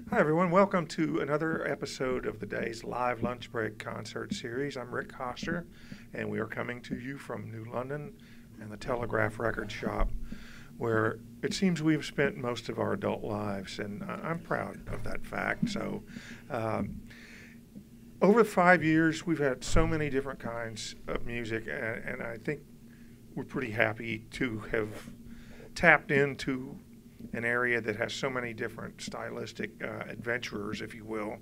Hi, everyone. Welcome to another episode of the day's live lunch break concert series. I'm Rick Coster, and we are coming to you from New London and the Telegraph record shop, where it seems we've spent most of our adult lives, and I'm proud of that fact. So, over 5 years, we've had so many different kinds of music, and I think we're pretty happy to have tapped into an area that has so many different stylistic adventurers, if you will.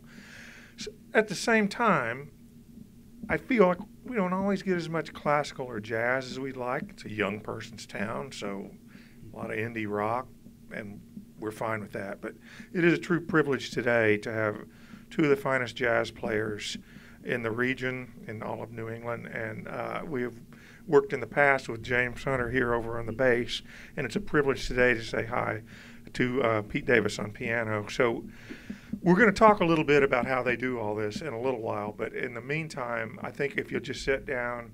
So at the same time, I feel like we don't always get as much classical or jazz as we'd like. It's a young person's town, so a lot of indie rock, and we're fine with that. But it is a true privilege today to have two of the finest jazz players in the region, in all of New England, and we have worked in the past with James Hunter here over on the bass, and it's a privilege today to say hi to Pete Davis on piano. So we're going to talk a little bit about how they do all this in a little while, but in the meantime, I think if you'll just sit down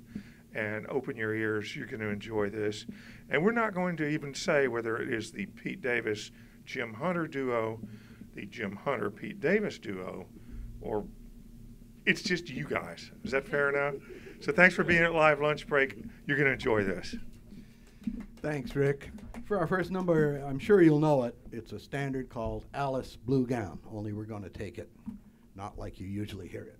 and open your ears, you're going to enjoy this. And we're not going to even say whether it is the Pete Davis-Jim Hunter duo, the Jim Hunter-Pete Davis duo, or it's just you guys. Is that fair enough? So thanks for being at Live Lunch Break. You're going to enjoy this. Thanks, Rick. For our first number, I'm sure you'll know it. It's a standard called Alice Blue Gown, only we're going to take it not like you usually hear it.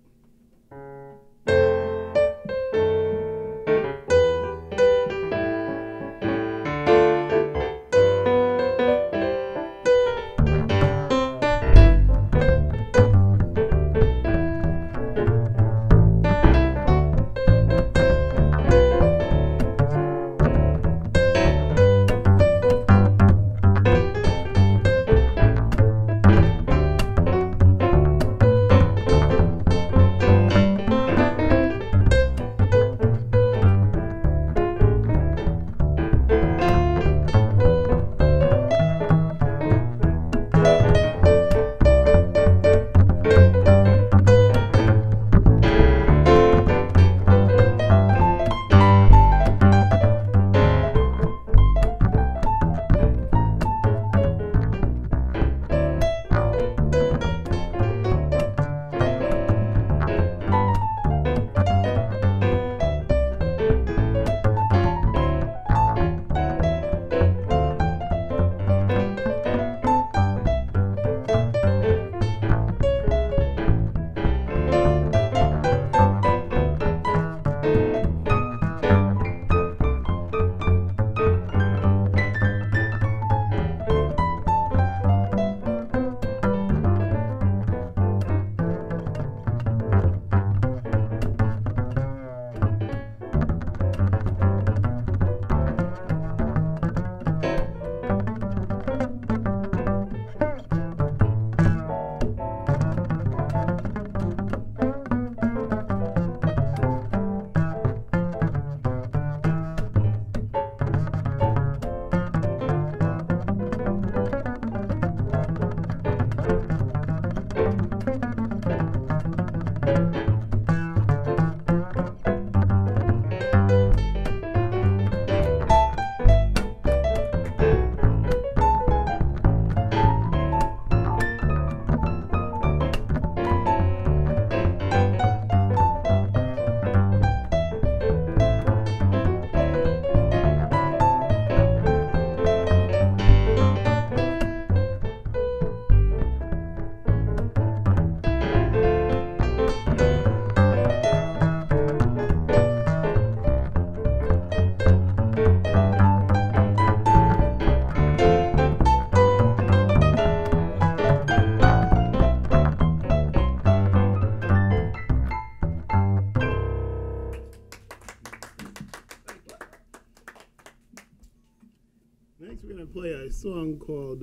Play a song called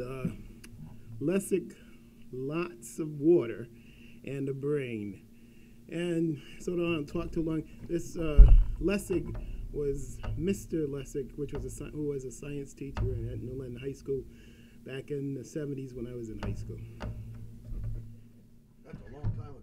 Lessig, Lots of Water and a Brain. And so I don't talk too long. This Lessig was Mr. Lessig, who was a science teacher at New London High School back in the 70s when I was in high school. That's a long time ago.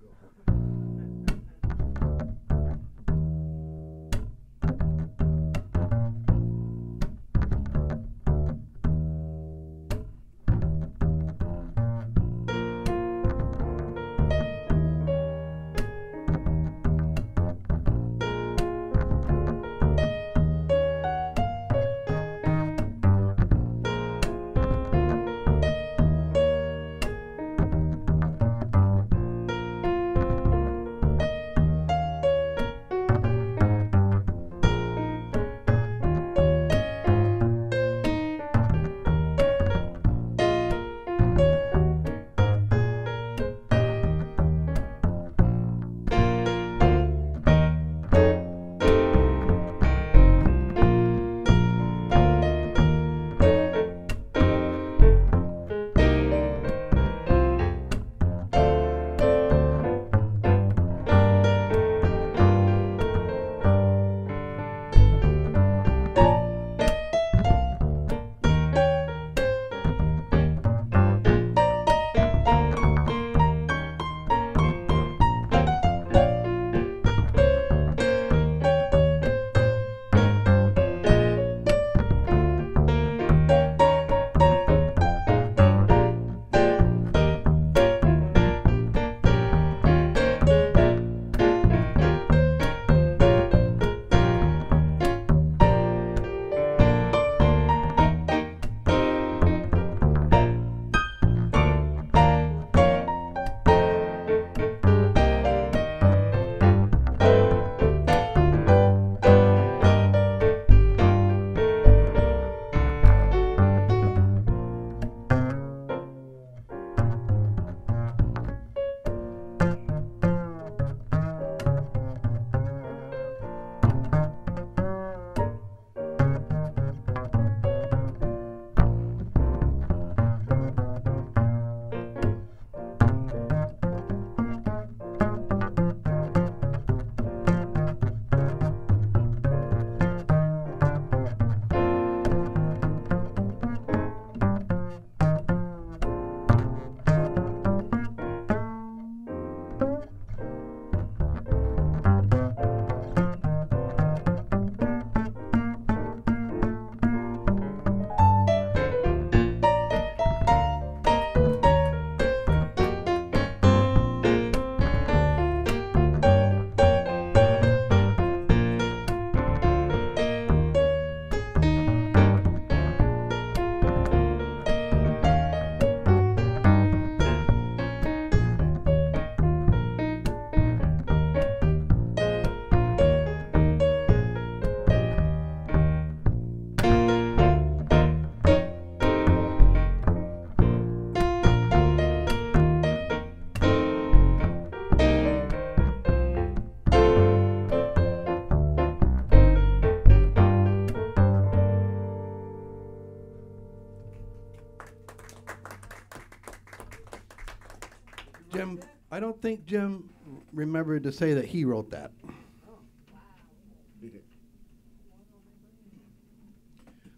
Jim, I don't think Jim remembered to say that he wrote that.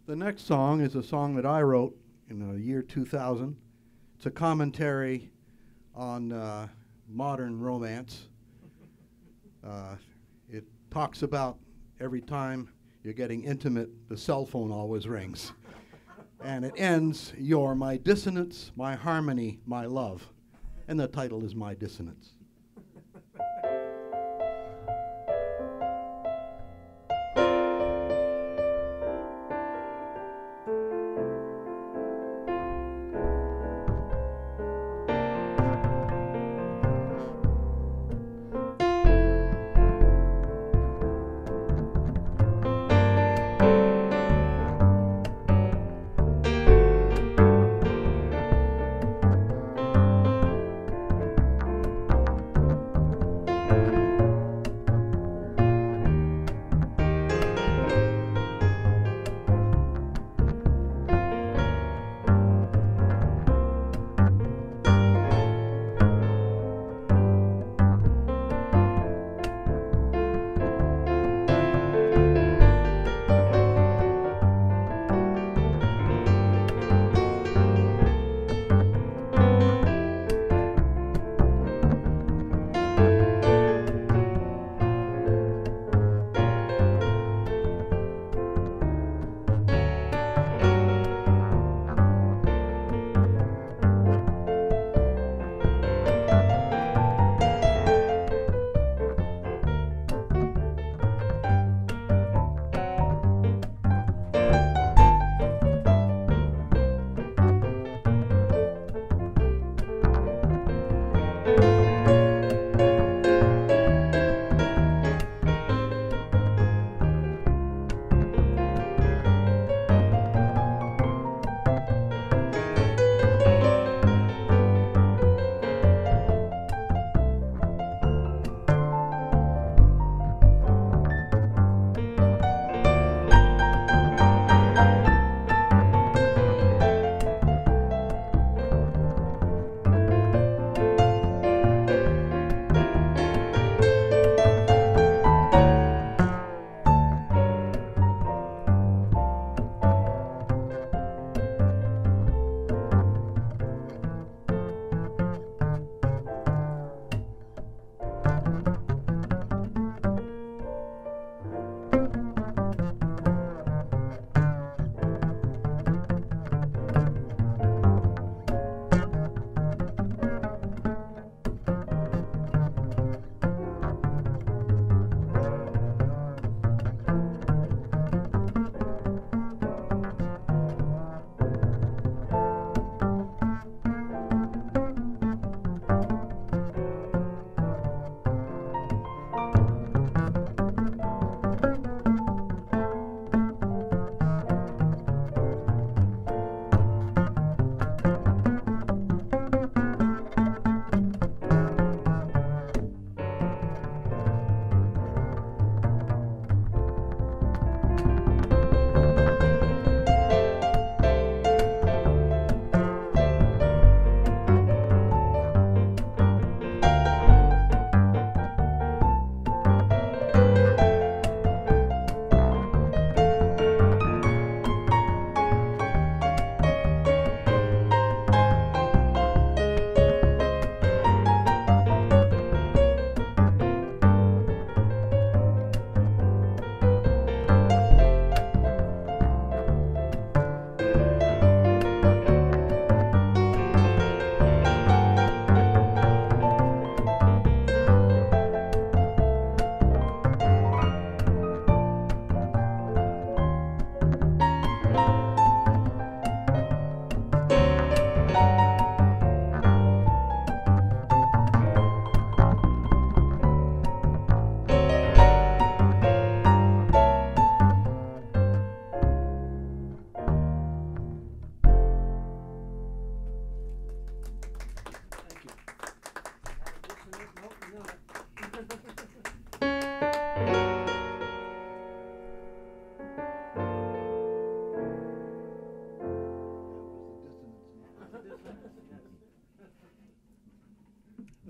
The next song is a song that I wrote in the year 2000. It's a commentary on modern romance. It talks about every time you're getting intimate, the cell phone always rings. And it ends, "You're my dissonance, my harmony, my love." And the title is My Dissonance.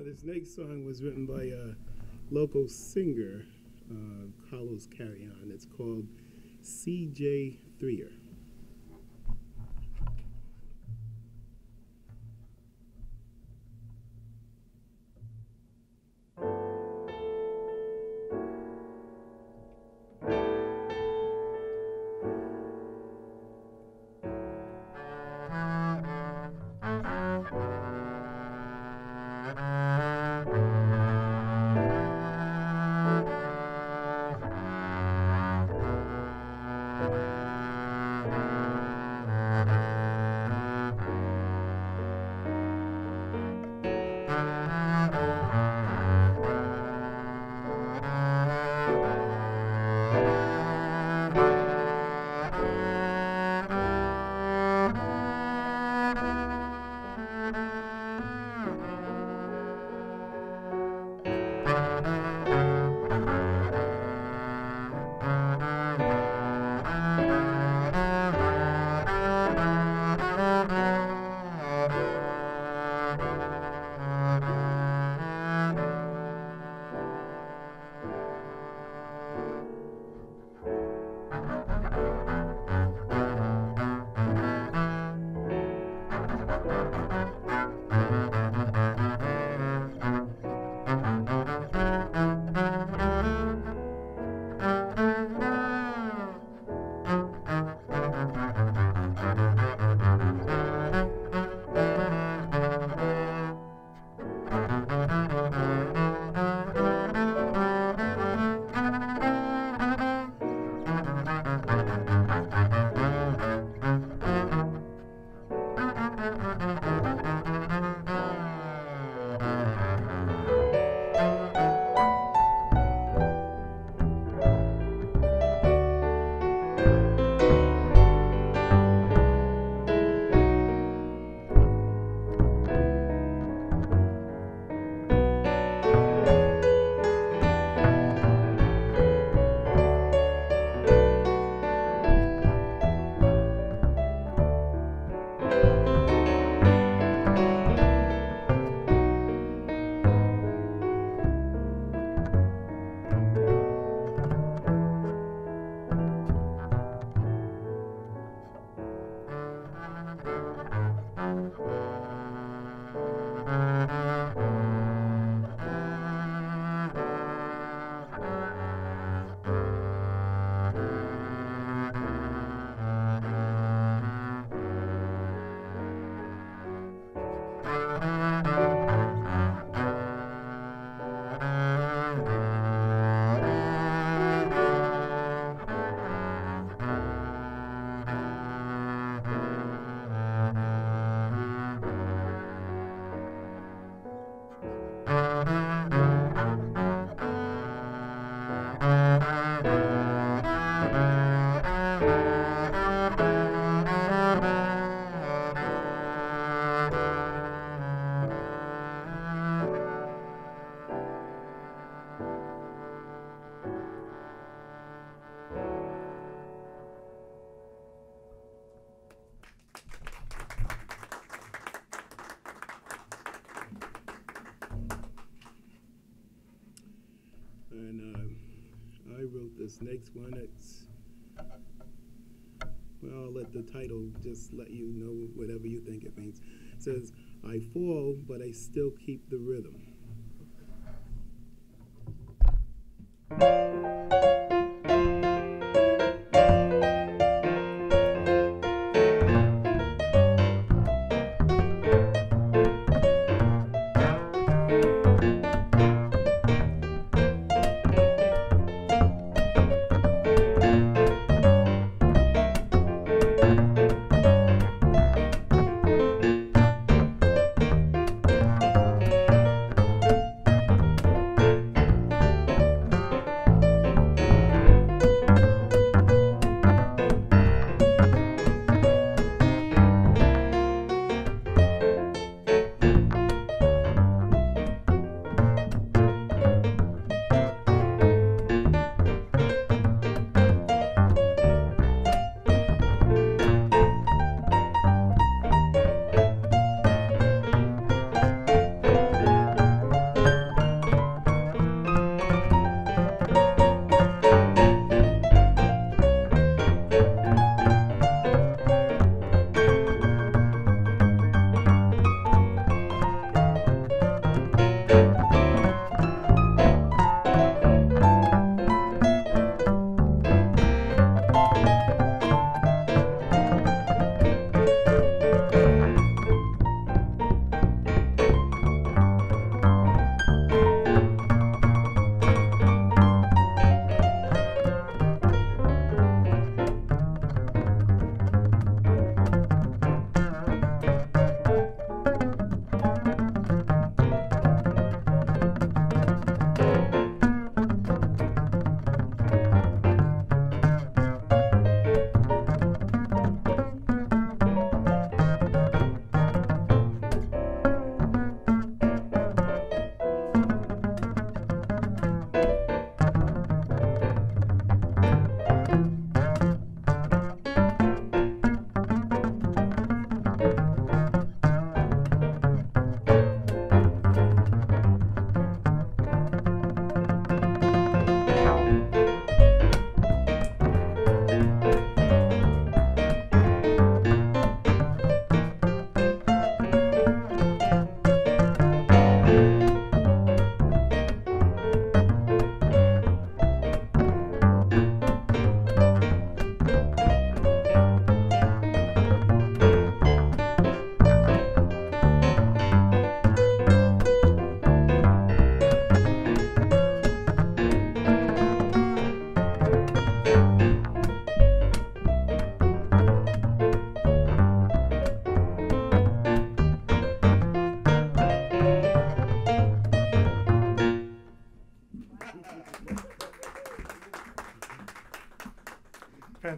This next song was written by a local singer, Carlos Carrion. It's called C.J. Threer. I wrote this next one. It's, well, I'll let the title just let you know whatever you think it means. It says, I fall, but I still keep the rhythm.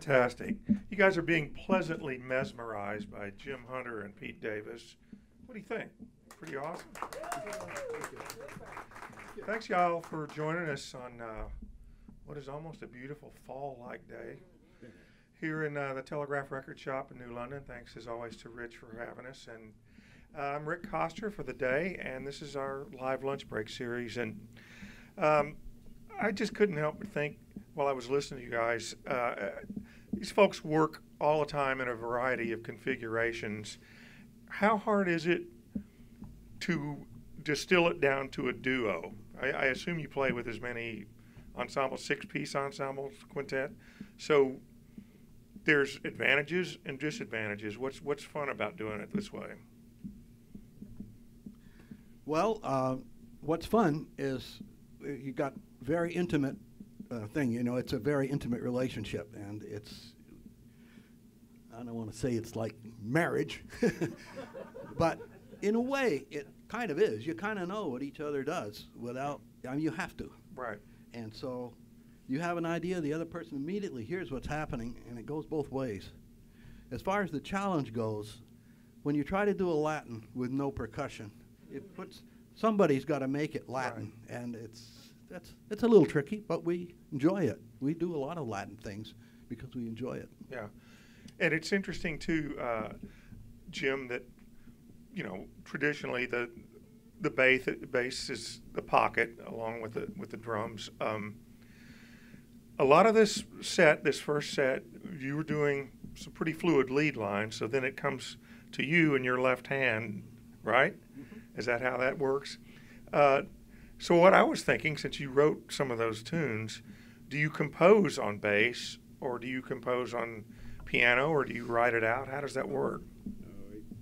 Fantastic. You guys are being pleasantly mesmerized by Jim Hunter and Pete Davis. What do you think? Pretty awesome. Thanks, y'all, for joining us on what is almost a beautiful fall-like day here in the Telegraph Record Shop in New London. Thanks, as always, to Rich for having us. And I'm Rick Koster for the day, and this is our live lunch break series. And I just couldn't help but think while I was listening to you guys, these folks work all the time in a variety of configurations. How hard is it to distill it down to a duo? I assume you play with as many ensembles, 6-piece ensembles, quintet. So there's advantages and disadvantages. What's fun about doing it this way? Well, what's fun is you got very intimate thing. You know, it's a very intimate relationship, and it's, I don't want to say it's like marriage, but in a way it kind of is. You kind of know what each other does without, I mean, you have to. Right. And so you have an idea, the other person immediately hears what's happening, and it goes both ways. As far as the challenge goes, when you try to do a Latin with no percussion, it puts, somebody's got to make it Latin, right. And it's a little tricky, but we enjoy it. We do a lot of Latin things because we enjoy it. Yeah, and it's interesting too, Jim, that traditionally the bass is the pocket along with the drums. A lot of this first set, you were doing some pretty fluid lead lines, so then it comes to you in your left hand, right? Mm-hmm. Is that how that works? So what I was thinking, since you wrote some of those tunes, do you compose on bass, or do you compose on piano, or do you write it out? How does that work?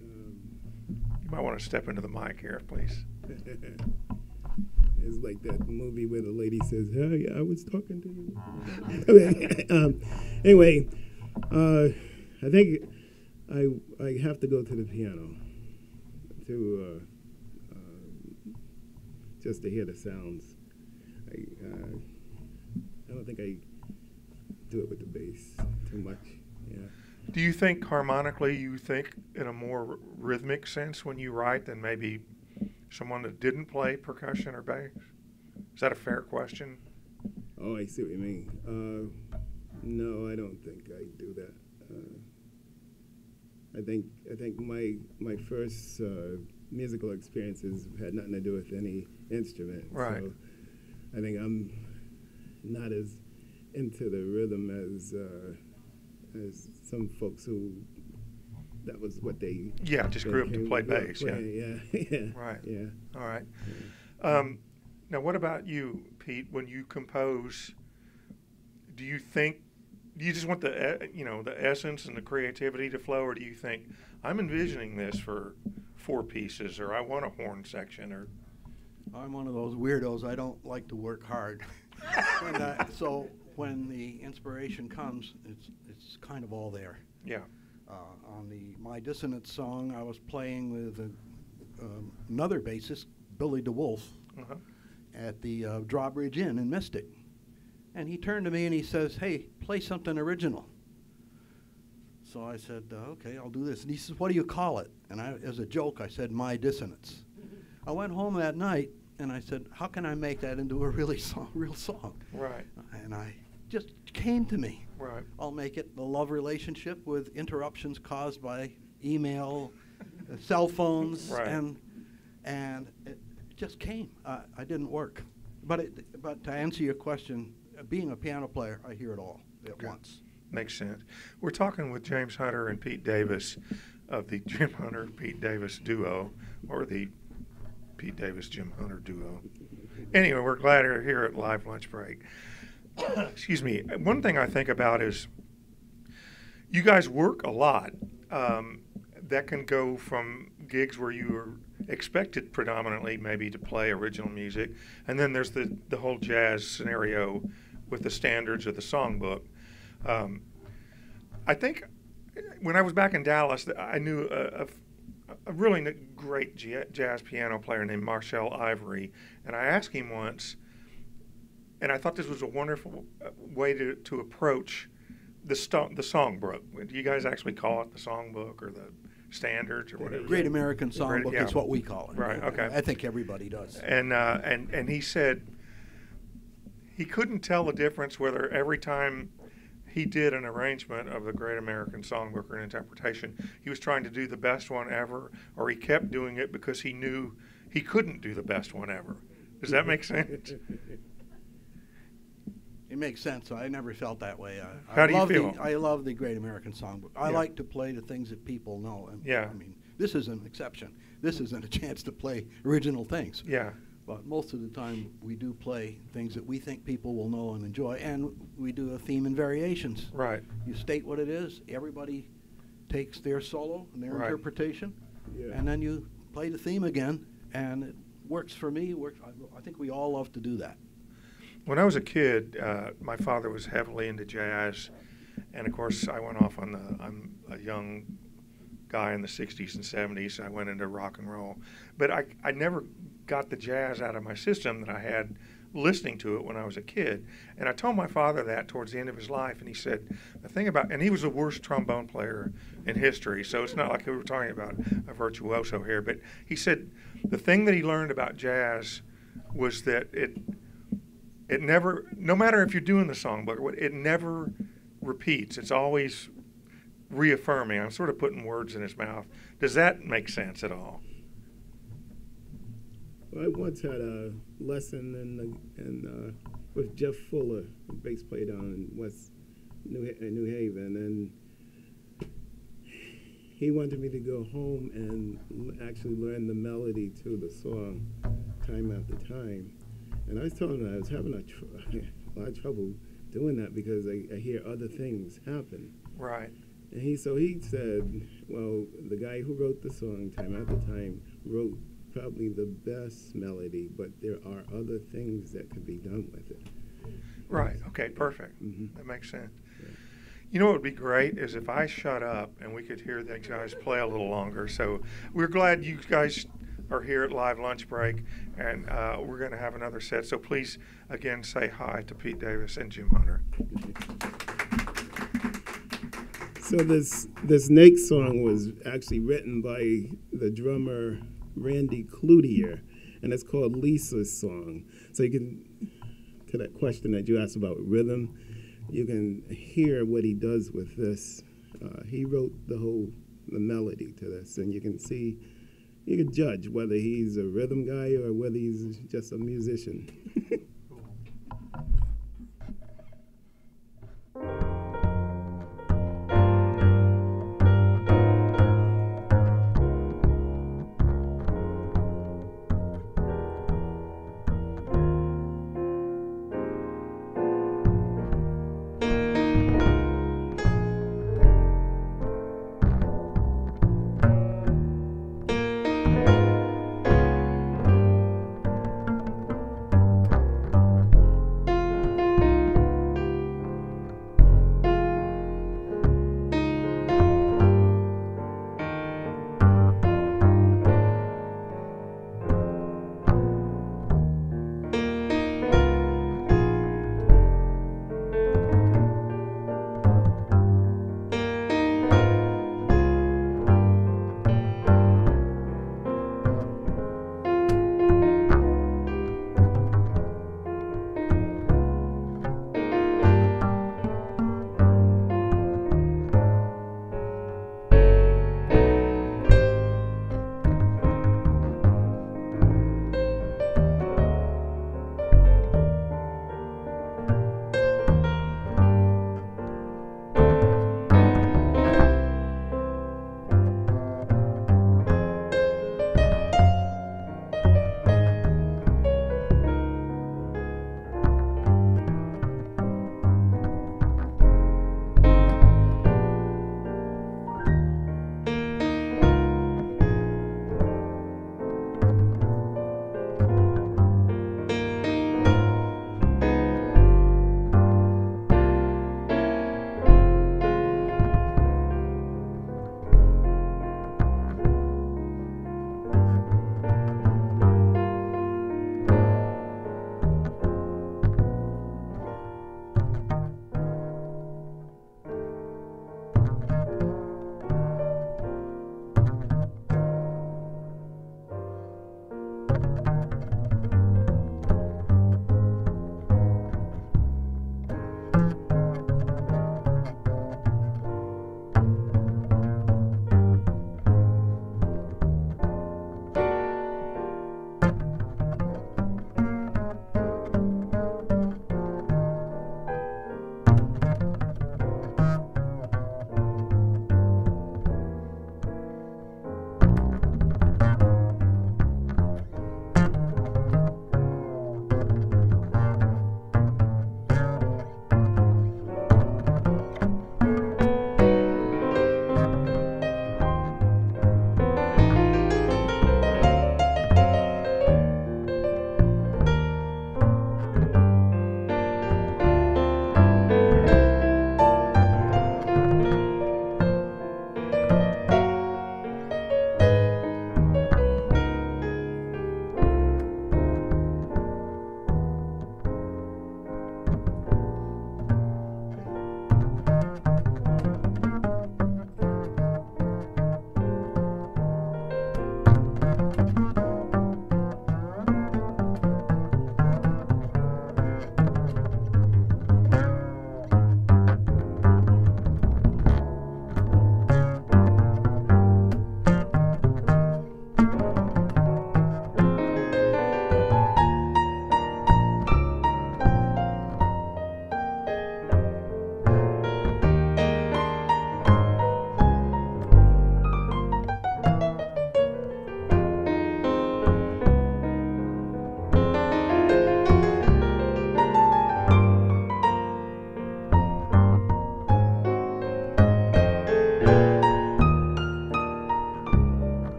You might want to step into the mic here, please. It's like that movie where the lady says, "Hey, I was talking to you." Anyway, I think I have to go to the piano to just to hear the sounds. I don't think I do it with the bass too much. Yeah. Do you think harmonically, you think in a more rhythmic sense when you write than maybe someone that didn't play percussion or bass? Is that a fair question? Oh, I see what you mean. No, I don't think I do that. I think my first musical experiences had nothing to do with any instrument. Right. So I think I'm not as into the rhythm as some folks who that was what they just grew up to play bass. Yeah. Right. Yeah. All right. Yeah. Now, what about you, Pete? When you compose, do you just want the essence and the creativity to flow, or do you think I'm envisioning this for 4 pieces, or I want a horn section, or? I'm one of those weirdos. I don't like to work hard, and so when the inspiration comes, it's kind of all there. Yeah. On my Dissonance song, I was playing with another bassist, Billy DeWolf, at the Drawbridge Inn in Mystic. And he turned to me and he says, "Hey, play something original." So I said, "Okay, I'll do this." And he says, "What do you call it?" And as a joke, I said, "My Dissonance." I went home that night and I said, "How can I make that into a real song?" Right. And I just came to me. Right. I'll make it the love relationship with interruptions caused by email, cell phones, right. and it just came. I didn't work, but to answer your question, being a piano player, I hear it all at once. Makes sense. We're talking with James Hunter and Pete Davis of the Jim Hunter Pete Davis duo, or the Pete Davis Jim Hunter duo. Anyway, we're glad you're here at Live Lunch Break. Excuse me. One thing I think about is you guys work a lot. That can go from gigs where you are expected predominantly maybe to play original music, and then there's the whole jazz scenario with the standards of the songbook. I think when I was back in Dallas, I knew a really great jazz piano player named Marcel Ivory, and I asked him once, and I thought this was a wonderful way to approach the songbook. Do you guys actually call it the songbook or the standards or whatever? Great American Songbook yeah. is what we call it. Right. Okay. I think everybody does. And he said he couldn't tell the difference whether every time he did an arrangement of the Great American Songbook or an interpretation, he was trying to do the best one ever, or he kept doing it because he knew he couldn't do the best one ever. Does that make sense? It makes sense. I never felt that way. How do you feel? I love the Great American Songbook. I Yeah. like to play the things that people know. And, Yeah. I mean, this is an exception. This isn't a chance to play original things. Yeah. But most of the time, we do play things that we think people will know and enjoy, and we do a theme and variations. Right. You state what it is. Everybody takes their solo and their Right. interpretation, Yeah. and then you play the theme again, and it works for me. I think we all love to do that. When I was a kid, my father was heavily into jazz, and of course, I went off on I'm a young guy in the 60s and 70s, so I went into rock and roll. But I never got the jazz out of my system that I had listening to it when I was a kid. And I told my father that towards the end of his life, and he said, and he was the worst trombone player in history, so it's not like we were talking about a virtuoso here, but he said the thing that he learned about jazz was that it never, no matter if you're doing the songbook, it never repeats. It's always reaffirming. I'm sort of putting words in his mouth. Does that make sense at all? Well, I once had a lesson with Jeff Fuller, a bass player down in New Haven, and he wanted me to go home and actually learn the melody to the song time after time. And I was telling him I was having a lot of trouble doing that because I hear other things happen. Right. And he said, well, the guy who wrote the song time after time wrote probably the best melody, but there are other things that could be done with it. Right. Okay, perfect. Mm-hmm. That makes sense. Yeah. You know what would be great is if I shut up and we could hear these guys play a little longer. So we're glad you guys are here at Live Lunch Break, and we're going to have another set. So please, again, say hi to Pete Davis and Jim Hunter. So this Snake song was actually written by the drummer Randy Cloutier, and it's called Lisa's Song. So you can, to that question that you asked about rhythm, you can hear what he does with this. He wrote the melody to this, and you can judge whether he's a rhythm guy or whether he's just a musician.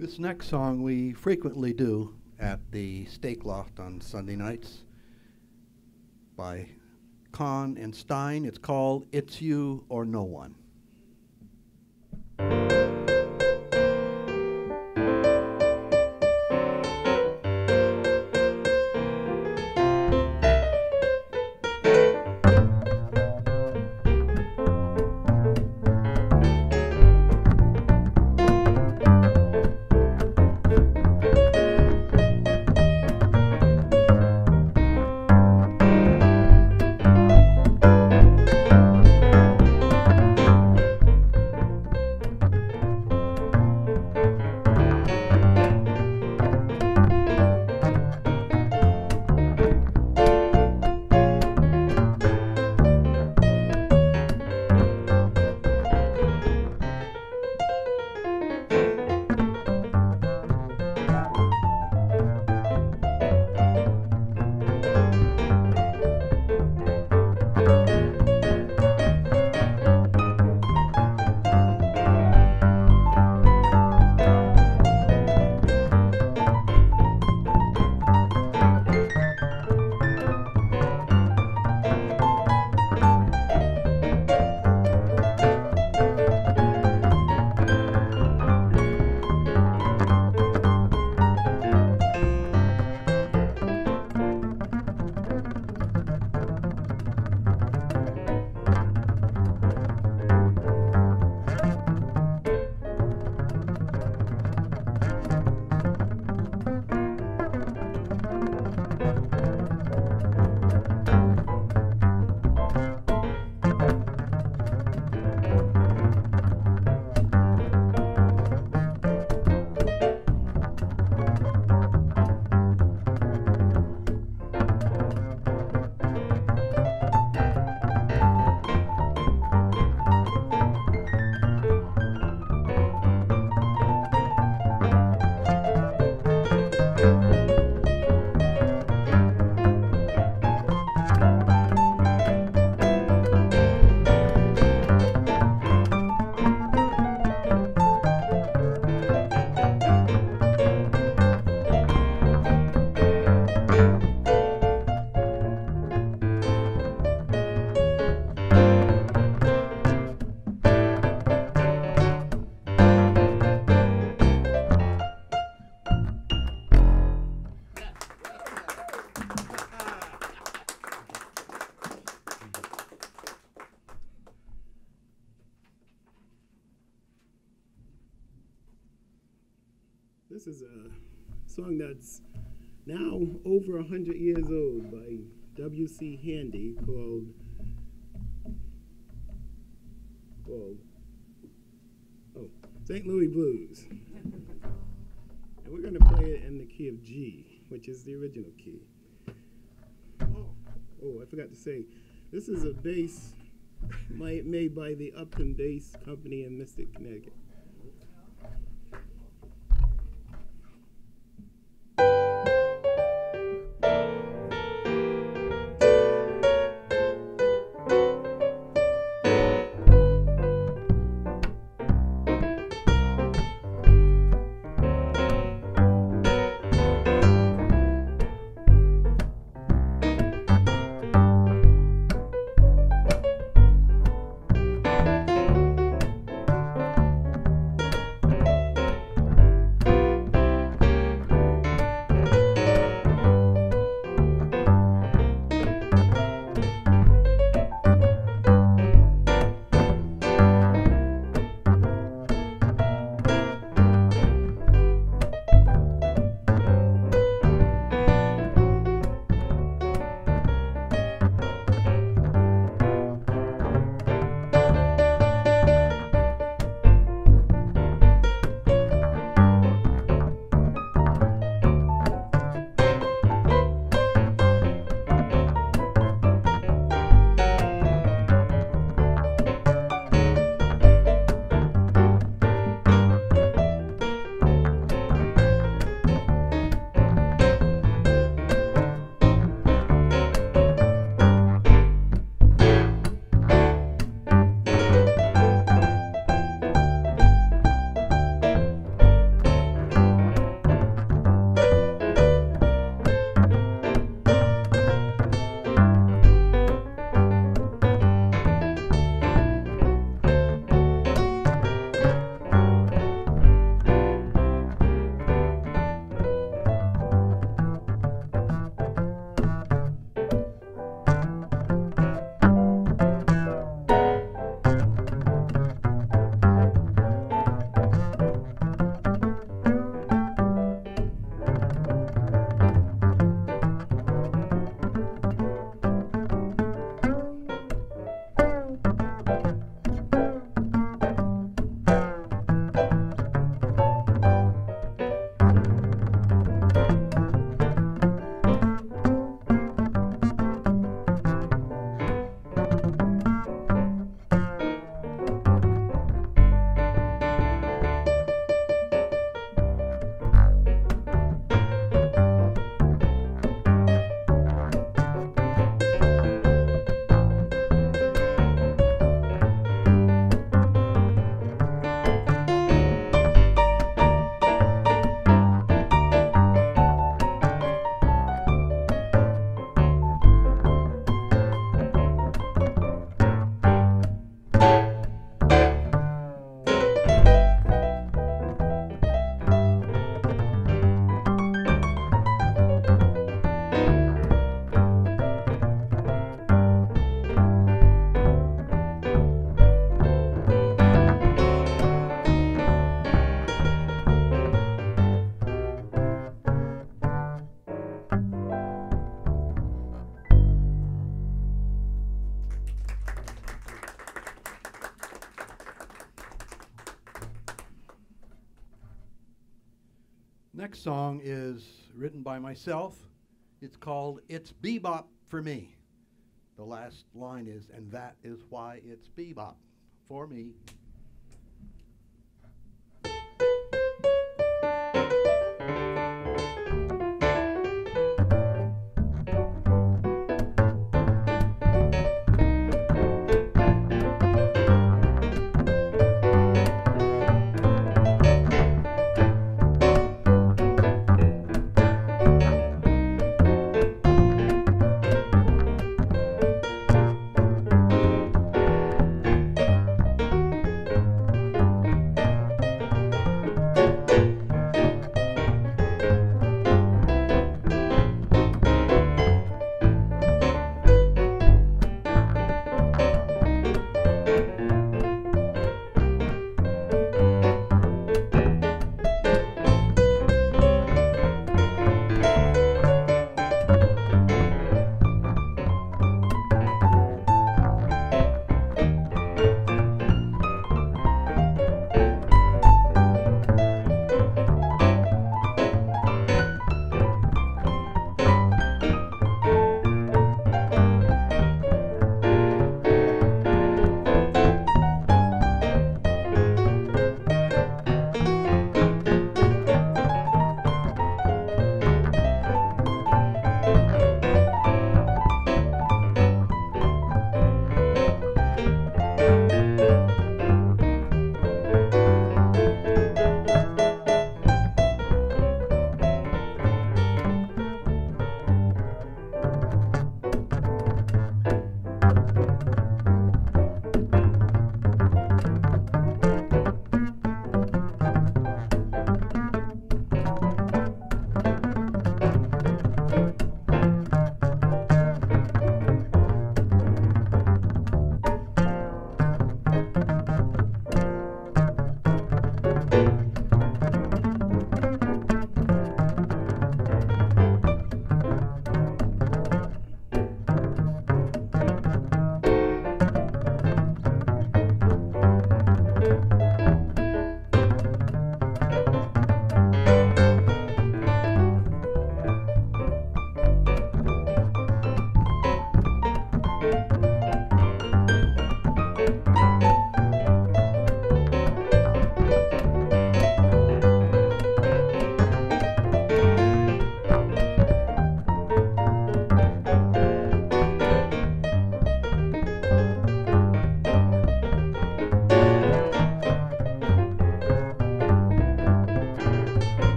This next song we frequently do at the Steak Loft on Sunday nights by Kahn and Stein. It's called It's You or No One. This is a song that's now over 100 years old by W.C. Handy called St. Louis Blues. And we're going to play it in the key of G, which is the original key. Oh, I forgot to say, this is a bass made by the Upton Bass Company in Mystic, Connecticut. Next song is written by myself. It's called It's Bebop for Me. The last line is, and that is why it's bebop for me.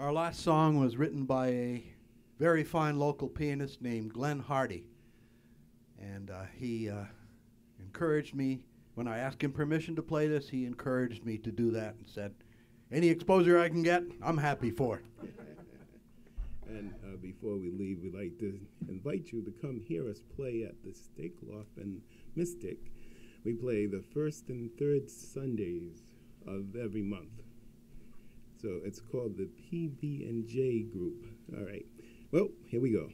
Our last song was written by a very fine local pianist named Glenn Hardy. And he encouraged me, when I asked him permission to play this, he encouraged me to do that and said, any exposure I can get, I'm happy for. And before we leave, we'd like to invite you to come hear us play at the Steak Loft and Mystic. We play the first and third Sundays of every month. So it's called the PB&J Group. All right. Well, here we go.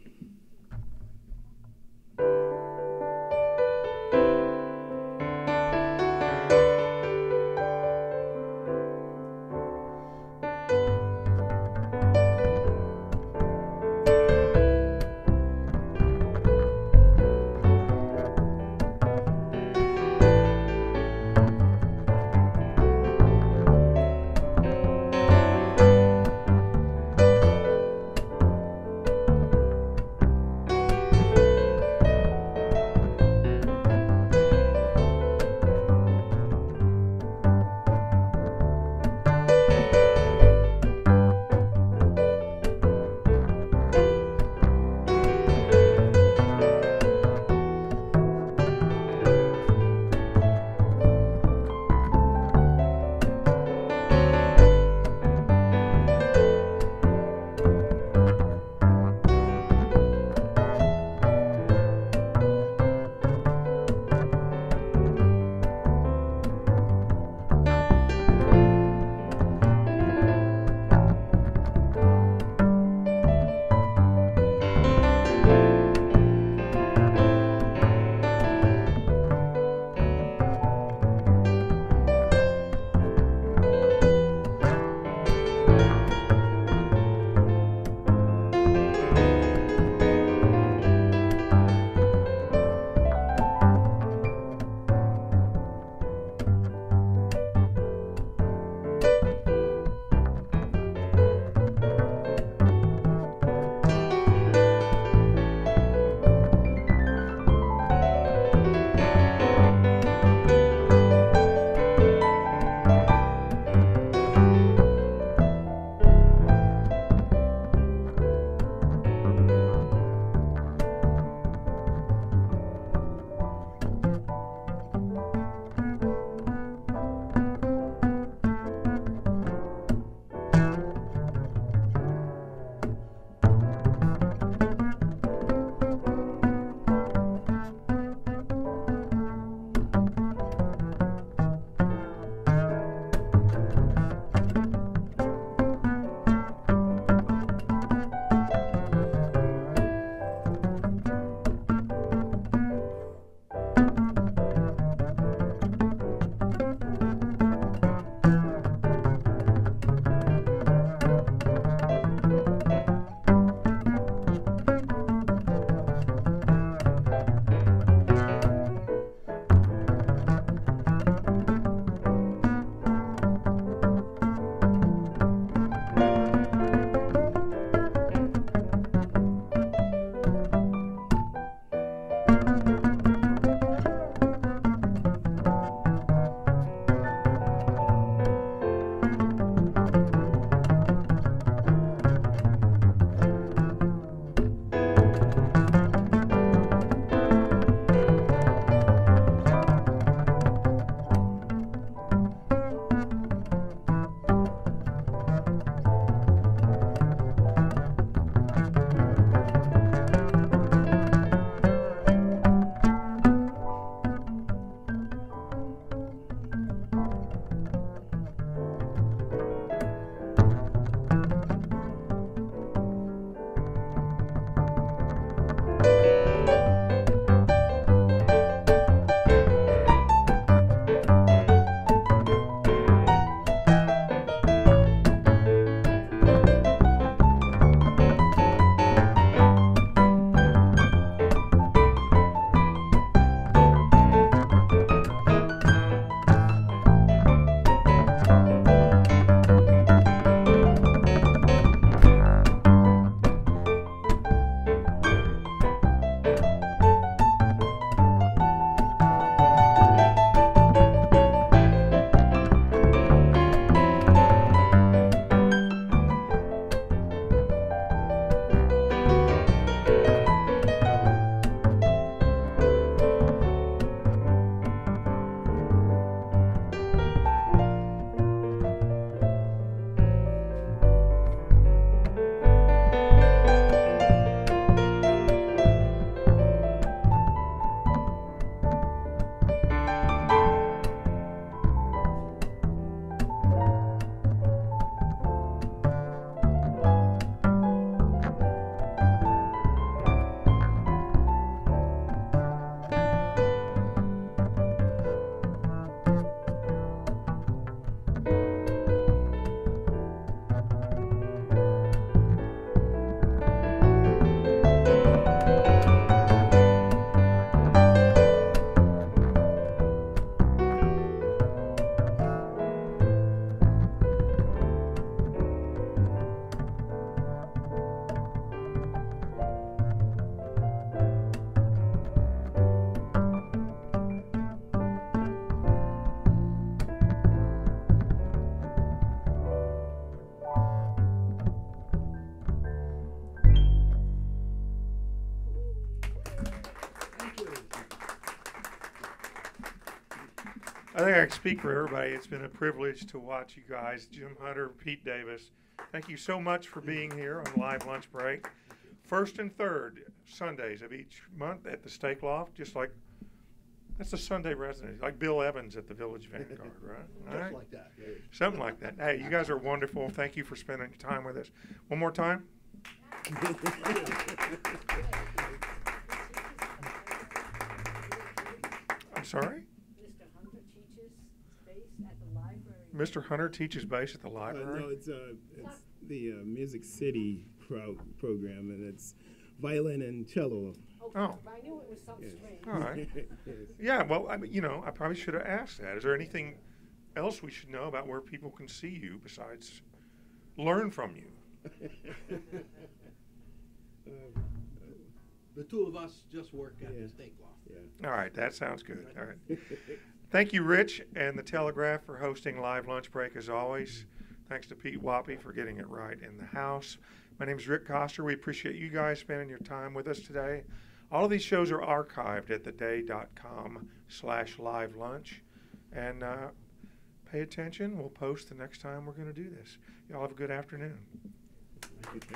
I think I can speak for everybody. It's been a privilege to watch you guys. Jim Hunter, Pete Davis, thank you so much for being here on Live Lunch Break. First and third Sundays of each month at the Steak Loft, just like, that's a Sunday resident, like Bill Evans at the Village Vanguard, right? All Just right. like that. Something like that. Hey, you guys are wonderful. Thank you for spending time with us. One more time. I'm sorry? Mr. Hunter teaches bass at the library. Mr. Hunter teaches bass at the No, library? it's the Music City program, and it's violin and cello. Oh. I knew it was something Yes. strange. All right. Yes. Yeah, well, I mean, you know, I probably should have asked that. Is there anything else we should know about where people can see you besides learn from you? The two of us just work at Yeah. the Steak Loft. Yeah. All right, that sounds good. All right. Thank you, Rich and the Telegraph, for hosting Live Lunch Break as always. Thanks to Pete Wappy for getting it right in the house. My name is Rick Coster. We appreciate you guys spending your time with us today. All of these shows are archived at theday.com/live lunch. And pay attention. We'll post the next time we're going to do this. Y'all have a good afternoon. Thanks.